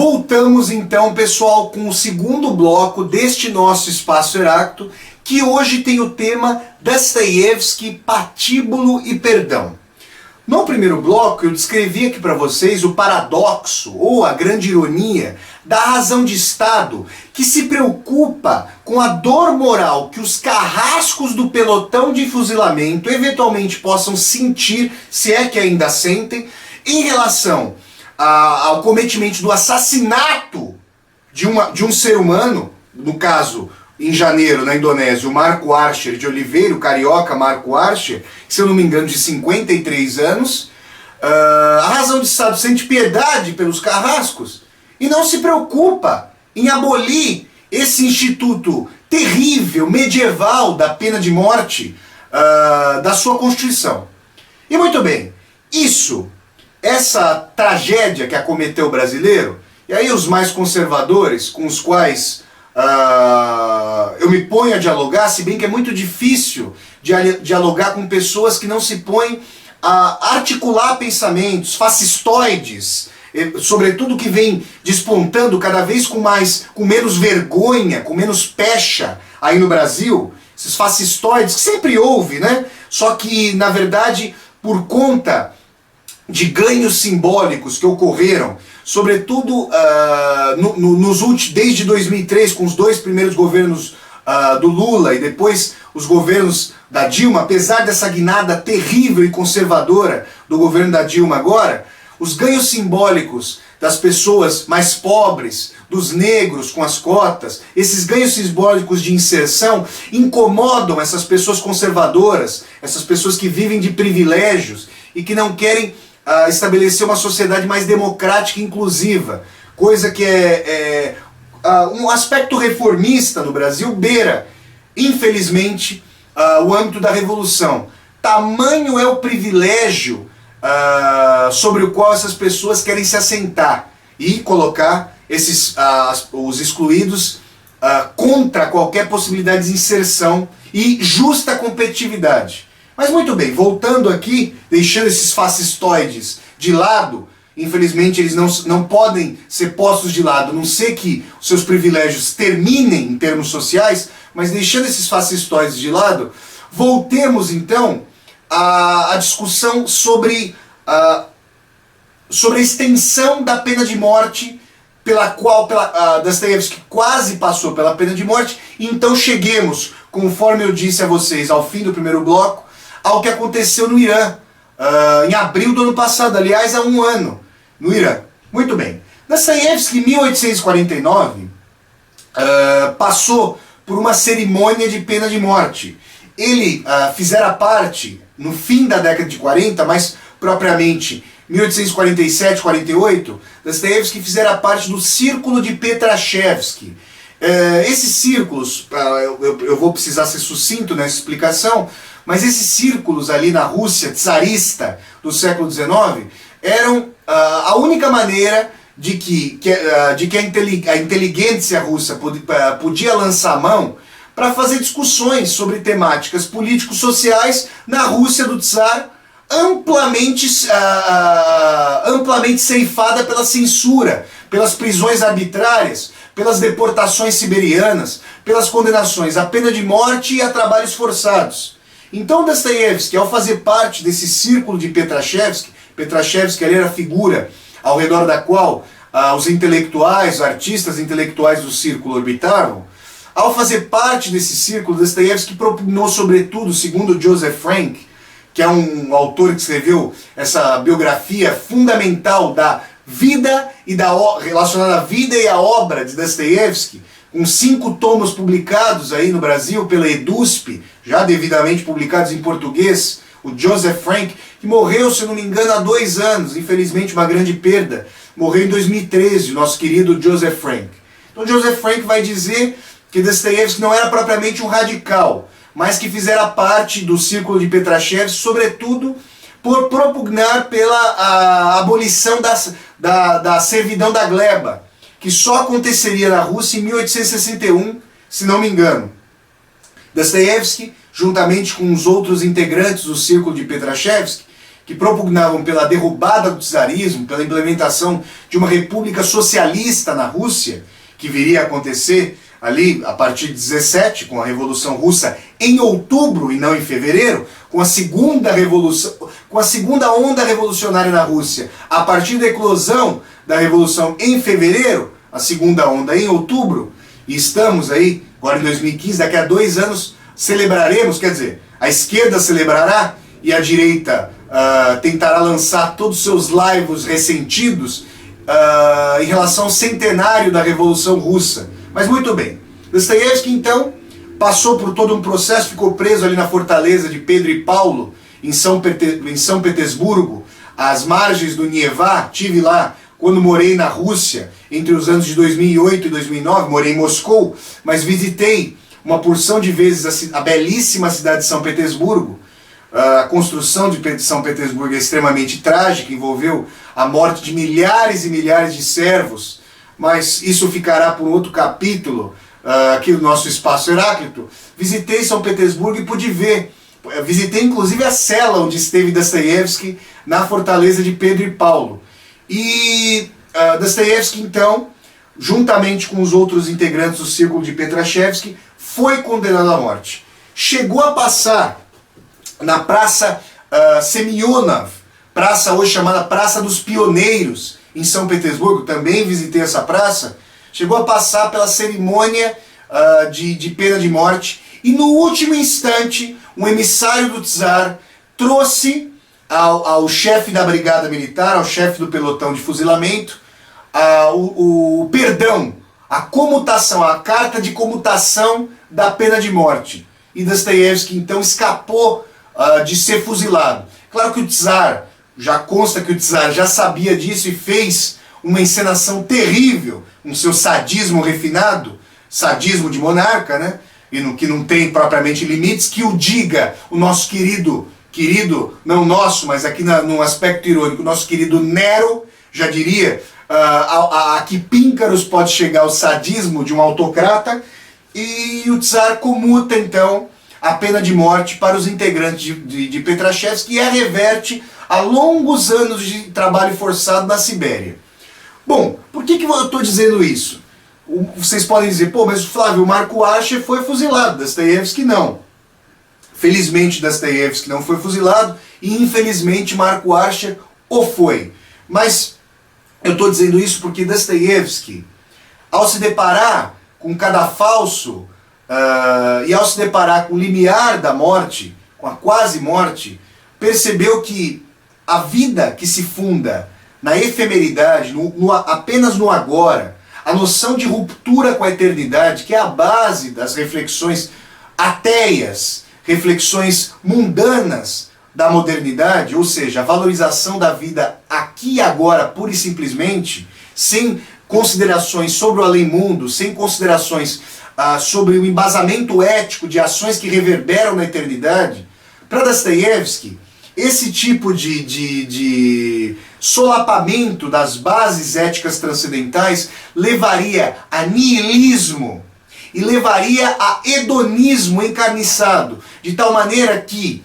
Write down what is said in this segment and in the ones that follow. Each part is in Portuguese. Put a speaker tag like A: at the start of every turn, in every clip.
A: Voltamos então, pessoal, com o segundo bloco deste nosso Espaço Heráclito, que hoje tem o tema Dostoiévski, Patíbulo e Perdão. No primeiro bloco eu descrevi aqui para vocês o paradoxo, ou a grande ironia, da razão de Estado, que se preocupa com a dor moral que os carrascos do pelotão de fuzilamento eventualmente possam sentir, se é que ainda sentem, em relação ao cometimento do assassinato de um ser humano, no caso, em janeiro, na Indonésia, o Marco Archer de Oliveira, o carioca Marco Archer, se eu não me engano, de 53 anos, a razão de Estado sente piedade pelos carrascos e não se preocupa em abolir esse instituto terrível, medieval, da pena de morte da sua Constituição. E muito bem, essa tragédia que acometeu o brasileiro, e aí os mais conservadores, com os quais eu me ponho a dialogar, se bem que é muito difícil dialogar com pessoas que não se põem a articular pensamentos fascistoides, sobretudo que vem despontando cada vez com menos vergonha, com menos pecha aí no Brasil, esses fascistoides que sempre houve, né? Só que, na verdade, por conta de ganhos simbólicos que ocorreram, sobretudo desde 2003, com os dois primeiros governos do Lula e depois os governos da Dilma, apesar dessa guinada terrível e conservadora do governo da Dilma agora, os ganhos simbólicos das pessoas mais pobres, dos negros com as cotas, esses ganhos simbólicos de inserção incomodam essas pessoas conservadoras, essas pessoas que vivem de privilégios e que não querem estabelecer uma sociedade mais democrática e inclusiva, coisa que um aspecto reformista no Brasil beira, infelizmente, o âmbito da revolução. Tamanho é o privilégio sobre o qual essas pessoas querem se assentar e colocar os excluídos contra qualquer possibilidade de inserção e justa competitividade. Mas muito bem, voltando aqui, deixando esses fascistoides de lado, infelizmente eles não podem ser postos de lado, a não ser que os seus privilégios terminem em termos sociais, mas deixando esses fascistoides de lado, voltemos então à discussão sobre a extensão da pena de morte, pela qual Dostoiévski quase passou pela pena de morte, e então cheguemos, conforme eu disse a vocês ao fim do primeiro bloco, ao que aconteceu no Irã, em abril do ano passado, aliás, há um ano, no Irã. Muito bem. Dostoiévski, em 1849, passou por uma cerimônia de pena de morte. Ele fizera parte, no fim da década de 40, mas propriamente 1847, 48, Dostoiévski fizera parte do Círculo de Petrashevski. Esses círculos, eu vou precisar ser sucinto nessa explicação, mas esses círculos ali na Rússia tsarista do século XIX eram a única maneira de que a inteligência russa podia lançar mão para fazer discussões sobre temáticas político-sociais na Rússia do tsar, amplamente ceifada pela censura, pelas prisões arbitrárias, pelas deportações siberianas, pelas condenações à pena de morte e a trabalhos forçados. Então Dostoiévski, ao fazer parte desse círculo de Petrashevski ali era a figura ao redor da qual os intelectuais, os artistas intelectuais do círculo orbitavam, ao fazer parte desse círculo, Dostoiévski propugnou sobretudo, segundo Joseph Frank, que é um autor que escreveu essa biografia fundamental da vida relacionada à vida e à obra de Dostoiévski, com 5 tomos publicados aí no Brasil pela EDUSP, já devidamente publicados em português, o Joseph Frank, que morreu, se eu não me engano, há 2 anos, infelizmente uma grande perda, morreu em 2013, o nosso querido Joseph Frank. Então Joseph Frank vai dizer que Dostoiévski não era propriamente um radical, mas que fizera parte do círculo de Petrashevski, sobretudo por propugnar pela abolição da servidão da gleba, que só aconteceria na Rússia em 1861, se não me engano. Dostoiévski, juntamente com os outros integrantes do círculo de Petrashevski, que propugnavam pela derrubada do czarismo, pela implementação de uma república socialista na Rússia, que viria a acontecer ali a partir de 17, com a Revolução Russa em outubro e não em fevereiro, com a segunda onda revolucionária na Rússia, a partir da eclosão da Revolução em fevereiro, a segunda onda em outubro, e estamos aí, agora em 2015, daqui a 2 anos, celebraremos, quer dizer, a esquerda celebrará e a direita tentará lançar todos os seus laivos ressentidos em relação ao centenário da Revolução Russa. Mas muito bem, Dostoiévski então passou por todo um processo, ficou preso ali na fortaleza de Pedro e Paulo, em São Petersburgo, às margens do Nieva. Tive lá quando morei na Rússia, entre os anos de 2008 e 2009, morei em Moscou, mas visitei uma porção de vezes a belíssima cidade de São Petersburgo. A construção de São Petersburgo é extremamente trágica, envolveu a morte de milhares e milhares de servos, mas isso ficará por outro capítulo aqui no nosso Espaço Heráclito. Visitei São Petersburgo e pude ver, visitei inclusive a cela onde esteve Dostoiévski na fortaleza de Pedro e Paulo. E Dostoiévski então, juntamente com os outros integrantes do círculo de Petrashevsky, foi condenado à morte. Chegou a passar na Praça Semyonov, praça hoje chamada Praça dos Pioneiros, em São Petersburgo, também visitei essa praça. Chegou a passar pela cerimônia de pena de morte, e no último instante, um emissário do czar trouxe ao chefe da brigada militar, ao chefe do pelotão de fuzilamento, o perdão, a comutação, a carta de comutação da pena de morte. E Dostoiévski então escapou de ser fuzilado. Claro que o czar, já consta que o czar já sabia disso e fez uma encenação terrível, com seu sadismo refinado, sadismo de monarca, né? E no que não tem propriamente limites, que o diga o nosso querido, não nosso, mas aqui num aspecto irônico, nosso querido Nero, já diria, a que píncaros pode chegar o sadismo de um autocrata, e o czar comuta então a pena de morte para os integrantes de Petrashevsky e a reverte a longos anos de trabalho forçado na Sibéria. Bom, por que eu estou dizendo isso? Vocês podem dizer, pô, mas Flávio, o Marco Archer foi fuzilado, Dostoiévski não. Felizmente Dostoiévski não foi fuzilado e infelizmente Marco Archer o foi. Mas eu estou dizendo isso porque Dostoiévski, ao se deparar com o cadafalso e ao se deparar com o limiar da morte, com a quase morte, percebeu que a vida que se funda na efemeridade, apenas no agora, a noção de ruptura com a eternidade, que é a base das reflexões ateias, reflexões mundanas da modernidade, ou seja, a valorização da vida aqui e agora, pura e simplesmente, sem considerações sobre o além-mundo, sem considerações sobre o embasamento ético de ações que reverberam na eternidade. Para Dostoiévski, esse tipo de solapamento das bases éticas transcendentais levaria a niilismo e levaria a hedonismo encarniçado, de tal maneira que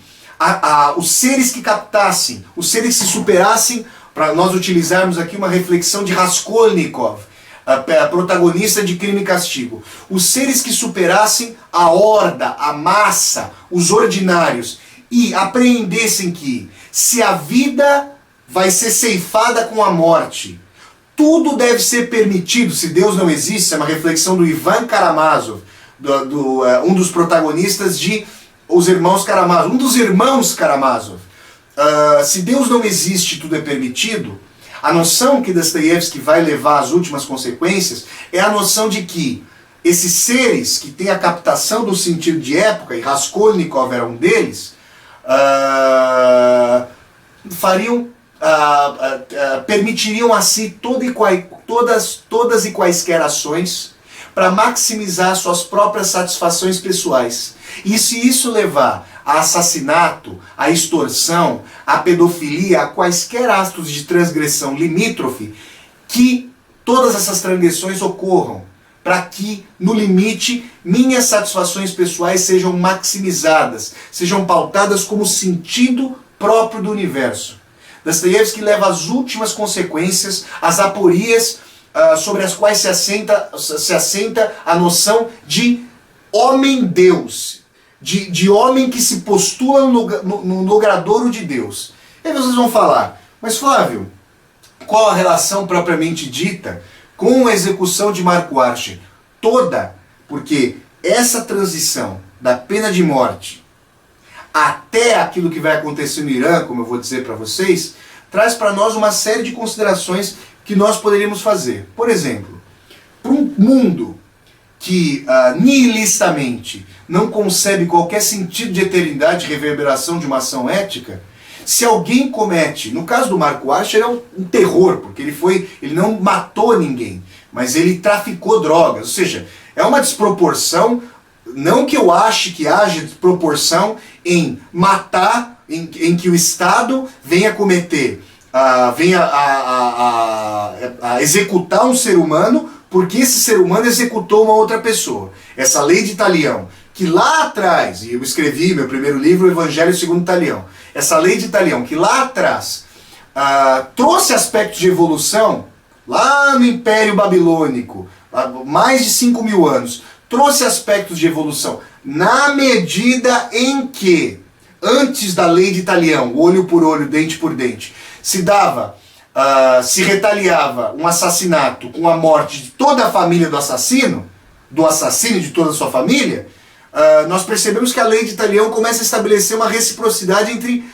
A: os seres que captassem, os seres que se superassem, para nós utilizarmos aqui uma reflexão de Raskolnikov, a protagonista de Crime e Castigo, os seres que superassem a horda, a massa, os ordinários, e apreendessem que se a vida vai ser ceifada com a morte, tudo deve ser permitido, se Deus não existe. É uma reflexão do Ivan Karamazov, um dos protagonistas de Os Irmãos Karamazov, um dos irmãos Karamazov. Se Deus não existe, tudo é permitido. A noção que Dostoiévski vai levar às últimas consequências é a noção de que esses seres que têm a captação do sentido de época, e Raskolnikov era um deles, permitiriam a si todas e quaisquer ações para maximizar suas próprias satisfações pessoais. E se isso levar a assassinato, a extorsão, a pedofilia, a quaisquer atos de transgressão limítrofe, que todas essas transgressões ocorram, para que, no limite, minhas satisfações pessoais sejam maximizadas, sejam pautadas como sentido próprio do universo. Dostoiévski leva às últimas consequências, as aporias sobre as quais se assenta a noção de homem-deus, de homem que se postula no logradouro de Deus. E aí vocês vão falar, mas Flávio, qual a relação propriamente dita com a execução de Marco Archer? Toda, porque essa transição da pena de morte até aquilo que vai acontecer no Irã, como eu vou dizer para vocês, traz para nós uma série de considerações que nós poderíamos fazer. Por exemplo, para um mundo que nihilistamente não concebe qualquer sentido de eternidade e reverberação de uma ação ética, se alguém comete, no caso do Marco Archer é um terror, porque ele não matou ninguém, mas ele traficou drogas, ou seja, é uma desproporção, não que eu ache que haja desproporção em matar, em que o Estado venha cometer, venha a executar um ser humano, porque esse ser humano executou uma outra pessoa. Essa lei de Talião, que lá atrás, e eu escrevi meu primeiro livro, O Evangelho segundo Talião, essa lei de Talião, que lá atrás trouxe aspectos de evolução, lá no Império Babilônico, há mais de 5.000 anos, trouxe aspectos de evolução, na medida em que, antes da lei de Talião, olho por olho, dente por dente, se retaliava um assassinato com a morte de toda a família do assassino e de toda a sua família, nós percebemos que a lei de Talião começa a estabelecer uma reciprocidade entre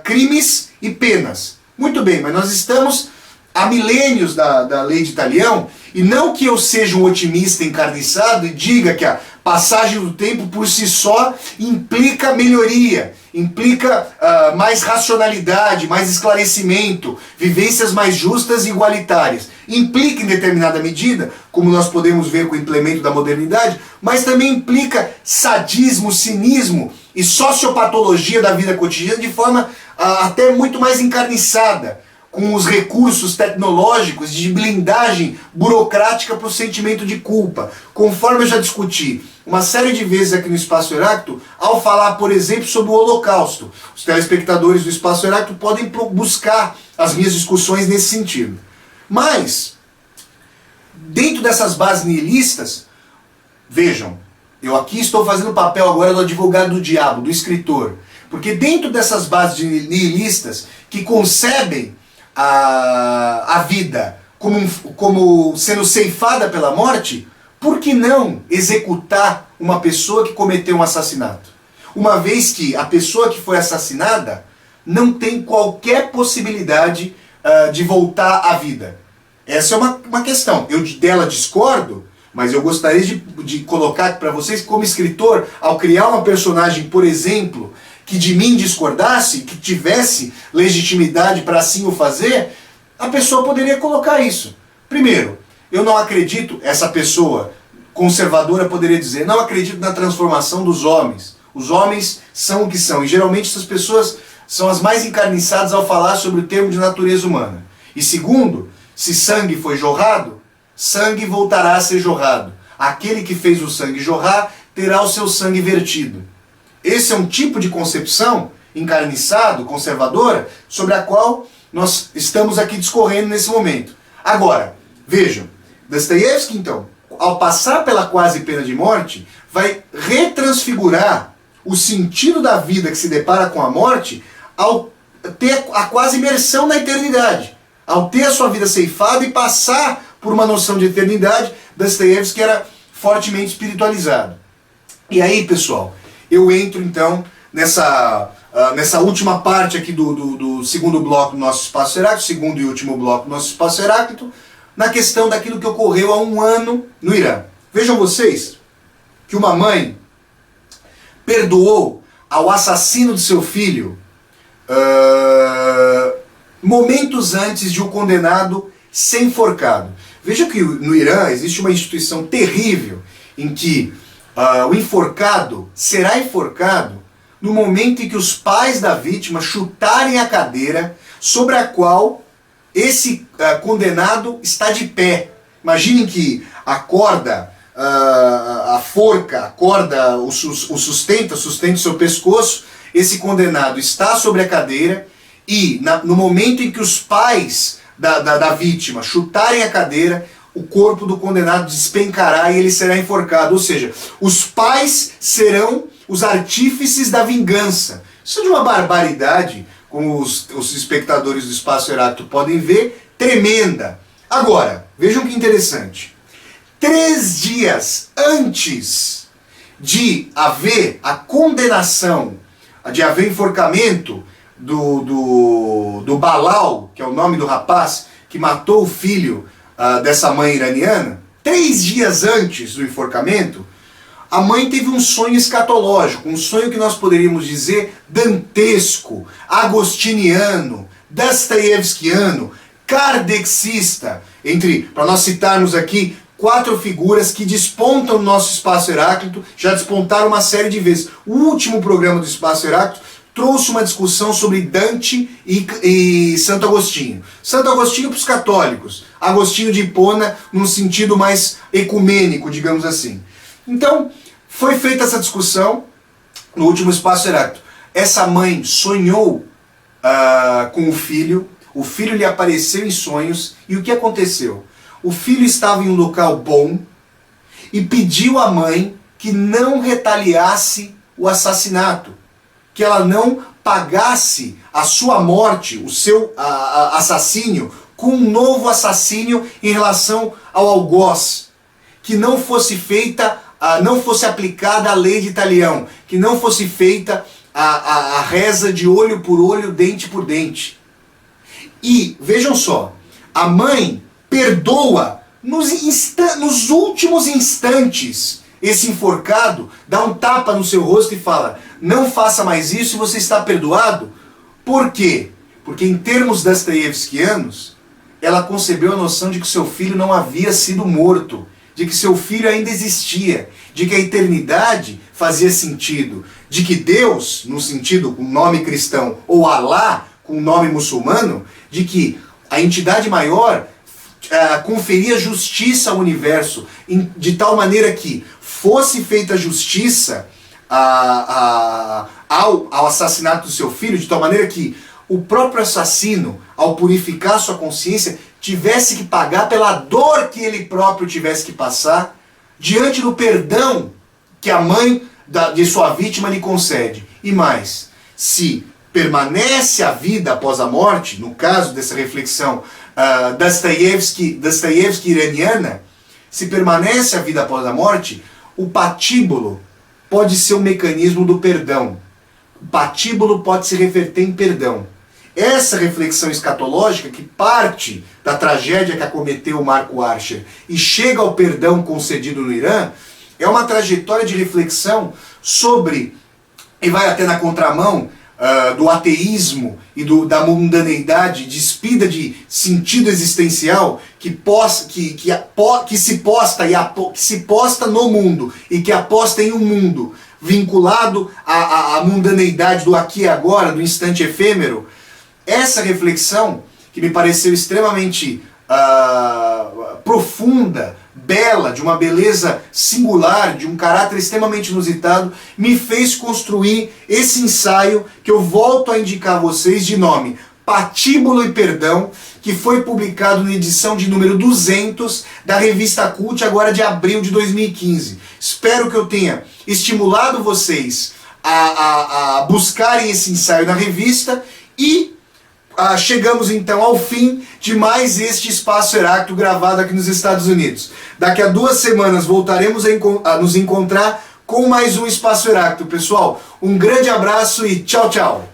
A: crimes e penas. Muito bem, mas nós estamos há milênios da lei de Talião, e não que eu seja um otimista encarniçado e diga que a passagem do tempo por si só implica melhoria, implica mais racionalidade, mais esclarecimento, vivências mais justas e igualitárias. Implica em determinada medida, como nós podemos ver com o implemento da modernidade, mas também implica sadismo, cinismo e sociopatologia da vida cotidiana de forma até muito mais encarniçada, com os recursos tecnológicos de blindagem burocrática para o sentimento de culpa. Conforme eu já discuti uma série de vezes aqui no Espaço Heráclito, ao falar, por exemplo, sobre o Holocausto. Os telespectadores do Espaço Heráclito podem buscar as minhas discussões nesse sentido. Mas, dentro dessas bases nihilistas, vejam, eu aqui estou fazendo o papel agora do advogado do diabo, do escritor, porque dentro dessas bases nihilistas que concebem a vida como sendo ceifada pela morte, por que não executar uma pessoa que cometeu um assassinato? Uma vez que a pessoa que foi assassinada não tem qualquer possibilidade de voltar à vida. Essa é uma questão. Eu dela discordo, mas eu gostaria de colocar para vocês, como escritor, ao criar uma personagem, por exemplo, que de mim discordasse, que tivesse legitimidade para assim o fazer, a pessoa poderia colocar isso. Primeiro, eu não acredito, essa pessoa conservadora poderia dizer, não acredito na transformação dos homens. Os homens são o que são. E geralmente essas pessoas são as mais encarniçadas ao falar sobre o termo de natureza humana. E segundo, se sangue foi jorrado, sangue voltará a ser jorrado. Aquele que fez o sangue jorrar terá o seu sangue vertido. Esse é um tipo de concepção encarniçado, conservadora, sobre a qual nós estamos aqui discorrendo nesse momento. Agora, vejam, Dostoiévski, então, ao passar pela quase pena de morte, vai retransfigurar o sentido da vida que se depara com a morte ao ter a quase imersão na eternidade. Ao ter a sua vida ceifada e passar por uma noção de eternidade, Dostoiévski era fortemente espiritualizado. E aí, pessoal, eu entro então nessa última parte aqui do segundo bloco do nosso Espaço Heráclito, segundo e último bloco do nosso Espaço Heráclito, na questão daquilo que ocorreu há 1 ano no Irã. Vejam vocês que uma mãe perdoou ao assassino de seu filho momentos antes de o condenado ser enforcado. Veja que no Irã existe uma instituição terrível em que o enforcado será enforcado no momento em que os pais da vítima chutarem a cadeira sobre a qual esse condenado está de pé. Imaginem que a corda, a forca, a corda o sustenta o seu pescoço, esse condenado está sobre a cadeira e no momento em que os pais da vítima chutarem a cadeira, o corpo do condenado despencará e ele será enforcado. Ou seja, os pais serão os artífices da vingança. Isso é de uma barbaridade, como os espectadores do Espaço Heráclito podem ver, tremenda. Agora, vejam que interessante. 3 dias antes de haver a condenação, de haver enforcamento do Balal, que é o nome do rapaz que matou o filho dessa mãe iraniana, 3 dias antes do enforcamento, a mãe teve um sonho escatológico, um sonho que nós poderíamos dizer dantesco, agostiniano, dostoievskiano, kardecista, para nós citarmos aqui 4 figuras que despontam no nosso Espaço Heráclito, já despontaram uma série de vezes. O último programa do Espaço Heráclito trouxe uma discussão sobre Dante e Santo Agostinho. Santo Agostinho para os católicos, Agostinho de Hipona num sentido mais ecumênico, digamos assim. Então, foi feita essa discussão no último Espaço Heráclito. Essa mãe sonhou com o filho lhe apareceu em sonhos, e o que aconteceu? O filho estava em um local bom e pediu à mãe que não retaliasse o assassinato, que ela não pagasse a sua morte, o seu assassínio, com um novo assassínio em relação ao algoz, que não fosse feita, não fosse aplicada a lei de Talião, que não fosse feita a reza de olho por olho, dente por dente. E, vejam só, a mãe perdoa nos últimos instantes esse enforcado, dá um tapa no seu rosto e fala: não faça mais isso e você está perdoado. Por quê? Porque em termos dostoievskianos, ela concebeu a noção de que seu filho não havia sido morto, de que seu filho ainda existia, de que a eternidade fazia sentido, de que Deus, no sentido com nome cristão, ou Alá, com nome muçulmano, de que a entidade maior conferia justiça ao universo, de tal maneira que fosse feita justiça ao assassinato do seu filho, de tal maneira que o próprio assassino, ao purificar sua consciência, tivesse que pagar pela dor que ele próprio tivesse que passar, diante do perdão que a mãe de sua vítima lhe concede. E mais, se permanece a vida após a morte, no caso dessa reflexão Dostoiévski iraniana, se permanece a vida após a morte, o patíbulo pode ser um mecanismo do perdão. O patíbulo pode se reverter em perdão. Essa reflexão escatológica, que parte da tragédia que acometeu o Marco Archer e chega ao perdão concedido no Irã, é uma trajetória de reflexão sobre, e vai até na contramão do ateísmo e da mundaneidade, despida de sentido existencial que se posta no mundo e que aposta em um mundo vinculado à mundaneidade do aqui e agora, do instante efêmero. Essa reflexão, que me pareceu extremamente profunda, bela, de uma beleza singular, de um caráter extremamente inusitado, me fez construir esse ensaio que eu volto a indicar a vocês, de nome Patíbulo e Perdão, que foi publicado na edição de número 200 da revista Cult, agora de abril de 2015. Espero que eu tenha estimulado vocês a buscarem esse ensaio na revista e chegamos então ao fim de mais este Espaço Heráclito gravado aqui nos Estados Unidos. Daqui a 2 semanas voltaremos a nos encontrar com mais um Espaço Heráclito. Pessoal, um grande abraço e tchau, tchau!